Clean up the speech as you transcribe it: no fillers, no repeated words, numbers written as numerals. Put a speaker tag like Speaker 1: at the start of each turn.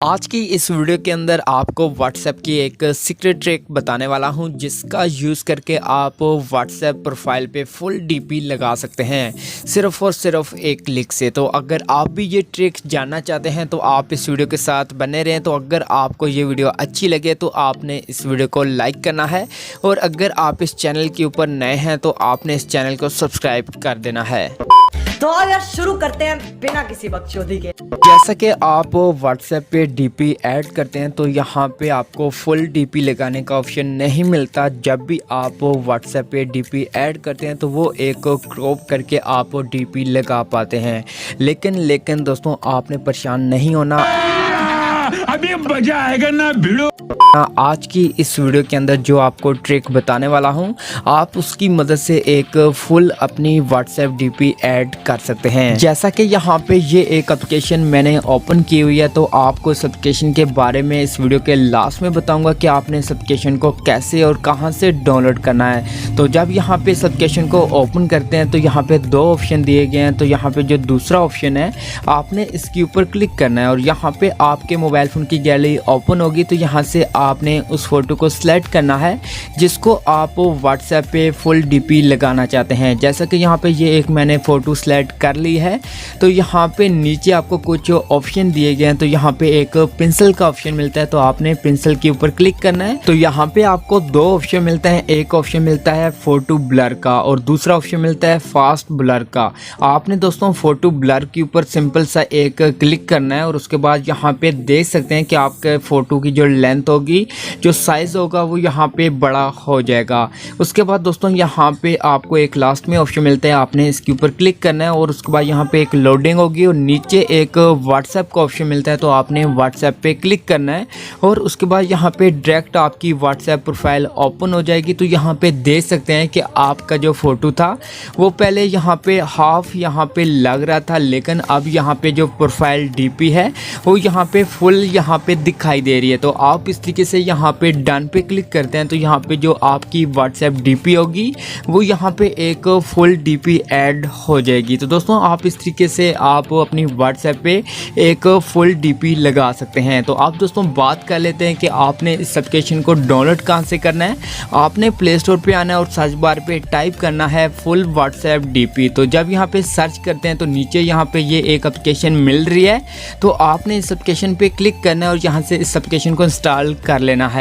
Speaker 1: आज की इस वीडियो के अंदर आपको व्हाट्सएप की एक सीक्रेट ट्रिक बताने वाला हूं जिसका यूज़ करके आप व्हाट्सएप प्रोफाइल पे फुल डीपी लगा सकते हैं सिर्फ़ और सिर्फ एक क्लिक से। तो अगर आप भी ये ट्रिक जानना चाहते हैं तो आप इस वीडियो के साथ बने रहें। तो अगर आपको ये वीडियो अच्छी लगे तो आपने इस वीडियो को लाइक करना है और अगर आप इस चैनल के ऊपर नए हैं तो आपने इस चैनल को सब्सक्राइब कर देना है।
Speaker 2: तो यार शुरू करते हैं बिना किसी बकचोदी के।
Speaker 1: जैसा कि आप व्हाट्सएप पे डीपी ऐड करते हैं तो यहाँ पे आपको फुल डीपी लगाने का ऑप्शन नहीं मिलता। जब भी आप व्हाट्सएप पे डीपी ऐड करते हैं तो वो एक क्रॉप करके आप डीपी लगा पाते हैं। लेकिन दोस्तों आपने परेशान नहीं होना,
Speaker 3: अभी मजा आएगा ना भिड़ो।
Speaker 1: आज की इस वीडियो के अंदर जो आपको ट्रिक बताने वाला हूं आप उसकी मदद से एक फुल अपनी व्हाट्सएप डीपी ऐड कर सकते हैं। जैसा कि यहाँ पे ये एक एप्लीकेशन मैंने ओपन की हुई है तो आपको इस एप्लीकेशन के बारे में इस वीडियो के लास्ट में बताऊंगा कि आपने इस एप्लीकेशन को कैसे और कहां से डाउनलोड करना है। तो जब यहाँ पे इस एप्लीकेशन को ओपन करते हैं तो यहाँ पे दो ऑप्शन दिए गए हैं। तो यहाँ पे जो दूसरा ऑप्शन है आपने इसके ऊपर क्लिक करना है और यहाँ पे आपके मोबाइल फ़ोन की गैलरी ओपन होगी। तो यहाँ से आपने उस फोटो को सिलेक्ट करना है जिसको आप व्हाट्सएप पे फुल डीपी लगाना चाहते हैं। जैसा कि यहाँ पे ये एक मैंने फ़ोटो सिलेक्ट कर ली है। तो यहाँ पे नीचे आपको कुछ ऑप्शन दिए गए हैं। तो यहाँ पे एक पेंसिल का ऑप्शन मिलता है तो आपने पेंसिल के ऊपर क्लिक करना है। तो यहाँ पे आपको दो ऑप्शन मिलता है, एक ऑप्शन मिलता है फ़ोटो ब्लर का और दूसरा ऑप्शन मिलता है फास्ट ब्लर का। आपने दोस्तों फ़ोटो ब्लर के ऊपर सिंपल सा एक क्लिक करना है और उसके बाद यहाँ पे देख सकते हैं कि आपके फ़ोटो की जो लेंथ होगी, जो साइज़ होगा वो यहाँ पे बड़ा हो जाएगा। उसके बाद दोस्तों यहाँ पे आपको एक लास्ट में ऑप्शन मिलता है, आपने इसके ऊपर क्लिक करना है और उसके बाद यहाँ पे एक लोडिंग होगी और नीचे एक व्हाट्सएप का ऑप्शन मिलता है तो आपने व्हाट्सएप पे क्लिक करना है और उसके बाद यहाँ पे डायरेक्ट आपकी व्हाट्सएप प्रोफाइल ओपन हो जाएगी। तो यहाँ पे देख सकते हैं कि आपका जो फ़ोटो था वो पहले यहाँ पे हाफ यहाँ पे लग रहा था, लेकिन अब यहाँ पे जो प्रोफाइल डीपी है वो यहाँ पे फुल यहाँ पे दिखाई दे रही है। तो आप इस तरीके से यहाँ पे डन पे क्लिक करते हैं तो यहाँ पे जो आपकी व्हाट्सएप डीपी होगी वो यहाँ पे एक फुल डीपी ऐड हो जाएगी। तो दोस्तों आप इस तरीके से आप अपनी व्हाट्सएप पे एक फुल डीपी लगा सकते हैं। तो आप दोस्तों बात कर लेते हैं कि आपने इस एप्लीकेशन को डाउनलोड कहाँ से करना है। आपने प्ले स्टोर पे आना है और सर्च बार पे टाइप करना है फुल व्हाट्सएप डीपी। तो जब यहाँ पे सर्च करते हैं तो नीचे यहाँ पे ये एक एप्लीकेशन मिल रही है तो आपने इस एप्लीकेशन पे क्लिक करना है और यहाँ से इस एप्लीकेशन को इंस्टॉल कर लेना है।